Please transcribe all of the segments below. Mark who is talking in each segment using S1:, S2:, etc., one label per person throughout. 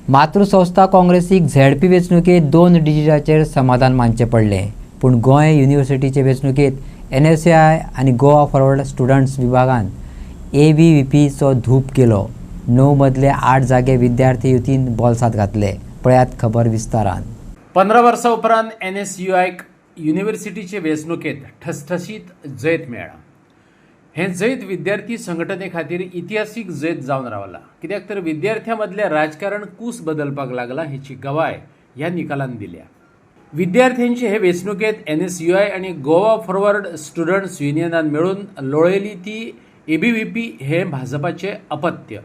S1: मातृसंस्था काँग्रेसीक ZP वेंचणुकेत 2 डिजिटाचेर समाधान मानचें पडलें, पूण गोंय युनिव्हर्सिटीचे वेंचणुकेत NSUI आनी गोवा फॉरवर्ड स्टुडंट्स विभागान ABVPचो धूप केलो. 9 मदले 8 जागे विद्यार्थी युतीन बोल्सांत घातले. पळयात खबर विस्तारान.
S2: 15 वर्सां उपरांत NSUIक युनिव्हर्सिटीचे वेंचणुकेत ठसठशीत जैत मेळ्ळा. हें जैत विद्यार्थी संघटने खातीर इतिहासीक जैत जावन रावला. कित्याक तर विद्यार्थ्यां मदलें राजकारण कूस बदलपाक लागलां हेची गवाय ह्या निकालान दिल्या. विद्यार्थ्यांची हे वेंचणुकेत NSUI आनी गोवा फॉरवर्ड स्टुडंट्स युनियनान मेळून लोळयली ती ABVP हें भाजपाचें अपत्य.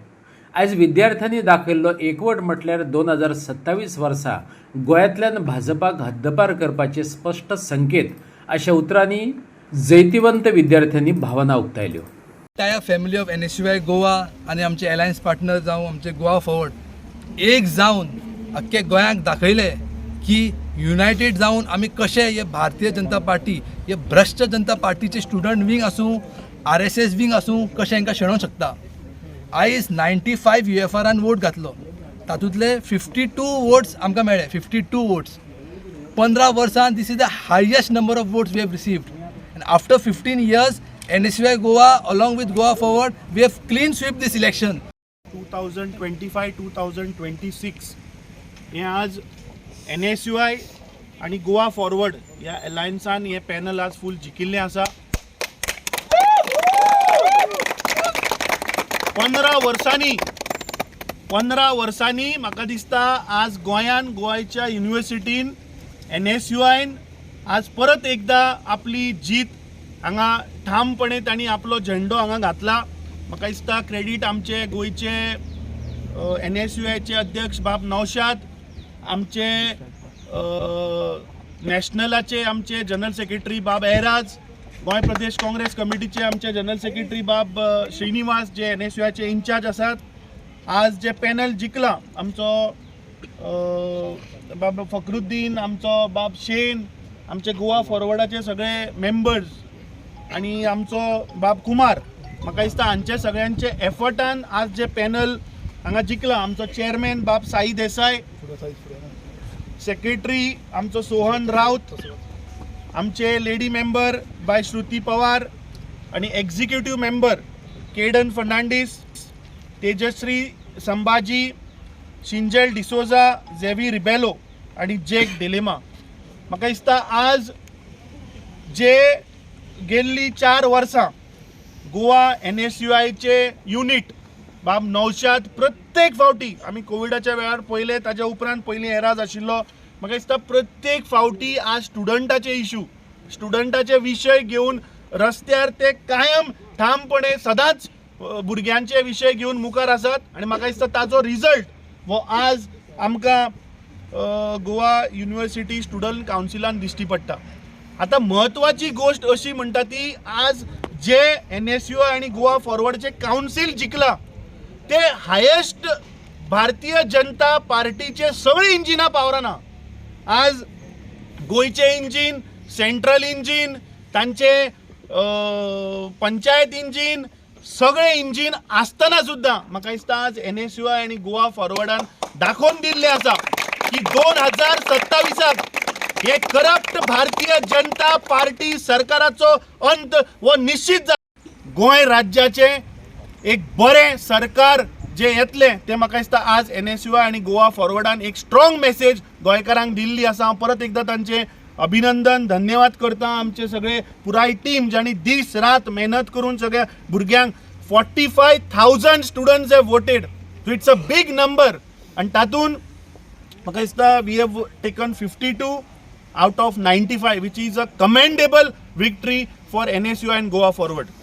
S2: आयज विद्यार्थ्यांनी दाखयल्लो एकवट म्हटल्यार 2027 वर्सा गोंयांतल्यान भाजपाक हद्दपार करपाचे स्पश्ट संकेत अशा उतरांनी जैतिवंत विद्यार्थ्यांनी भावना उक्तायल्यो.
S3: त्या फॅमिली ऑफ NSUI गोवा आनी आमचे अलायन्स पार्टनर जावं आमचे गोवा फॉरवर्ड एक जावन अख्खे गोंयाक दाखयले की युनायटेड जावन आमी कशे हे भारतीय जनता पार्टी हे भ्रश्ट जनता पार्टीचे स्टुडंट विंग आसूं RSS विंग आसूं कशें हांकां शेणोवंक शकता. आयज 95 UFRान वोट घातलो, तातूंतले 52 वोट्स आमकां मेळ्ळे. 52 votes 15 versus this is the highest number of votes we have received. And after 15 years, NSUI Goa along with Goa Forward, we have clean sweep this election.
S4: 2025-2026 हे आज NSUI आणि गोवा फॉरवर्ड ह्या अलायन्सान हे panel आज फूल जिखिल्लें आसा. 15 वर्सांनी म्हाका दिसता आज गोंयच्या युनिव्हर्सिटीन NSUIन आज परत एकदा आपली जीत हांगा ठामपणे तांणी आपलो झेंडो हांगा घातला. म्हाका दिसता क्रेडीट आमचे गोंयचे NSUIचे अध्यक्ष बाब नौशाद, आमचे नॅशनलाचे आमचे जनरल सेक्रेटरी बाब एराज, गोंय प्रदेश काँग्रेस कमिटीचे आमचे जनरल सेक्रेटरी बाब श्रीनिवास जे NSUIचे इन्चार्ज आसात. आज जे पॅनल जिखला आमचो बाब फखरुद्दीन, आमचो बाब शेन, आमचे गोवा फॉरवर्डाचे सगळे मेंबर्स आणि आमचो बाब कुमार, म्हाका दिसता हांचे सगळ्यांचे एफर्टान आज जे पॅनल हांगा जिखला. आमचो चेअरमॅन बाब साई देसाय, सेक्रेटरी आमचो सोहन राऊत, आमचे लेडी मेंबर बाय श्रुती पवार आणि executive member Kaden Fernandes, Tejashri Sambhaji, Shinjel D'Souza, Zevi Rebelo आणि जेक डेलेमा. म्हाका दिसता आज जे गेल्ली 4 वर्सां गोवा NSUIचे युनिट बाब नौशाद प्रत्येक फावटी आमी कोविडाच्या वेळार पयले, ताच्या उपरांत पयलीं एराज आशिल्लो, म्हाका दिसता प्रत्येक फावटी आज स्टुडंटाचे इश्यू स्टुडंटाचे विशय घेवन रस्त्यार ते कायम ठामपणे सदांच भुरग्यांचे विशय घेवन मुखार आसात. आनी म्हाका दिसता ताचो रिजल्ट हो आज आमकां गोवा युनिव्हर्सिटी स्टुडंट कावन्सिलान दिश्टी पडटा. आता महत्वाची गोष्ट अशी म्हणटा ती आज जे NSUI आणि गोवा फॉरवर्डचे कावन्सील जिखला ते हायेस्ट भारतीय जनता पार्टीचे सगळी इंजिनां पावराना. आज गोंयचे इंजीन, सेंट्रल इंजीन, तांचे पंचायत इंजीन, सगळे इंजीन आसतना सुद्दां म्हाका दिसता आज NSUI आणि गोवा फॉरवर्डान दाखोवन दिल्ले आसा की 2027 हे करप्ट भारतीय जनता पार्टी सरकाराचो अंत वो निश्चित जाला. गोंय राज्याचे एक बरें सरकार जे येतले ते म्हाका दिसता आज NSUI आणि गोवा फॉरवर्डान एक स्ट्रॉंग मेसेज गोंयकारांक दिल्ली आसा. हांव परत एकदा तांचे अभिनंदन धन्यवाद करता. आमचे सगळे पुराय टीम ज्यांनी दीस रात मेहनत करून सगळ्या भुरग्यांक 45,000 students have voted. So it's a big number आणि तातून म्हाका दिसता we have taken 52 out of 95, which is a commendable victory for NSUI and Goa Forward.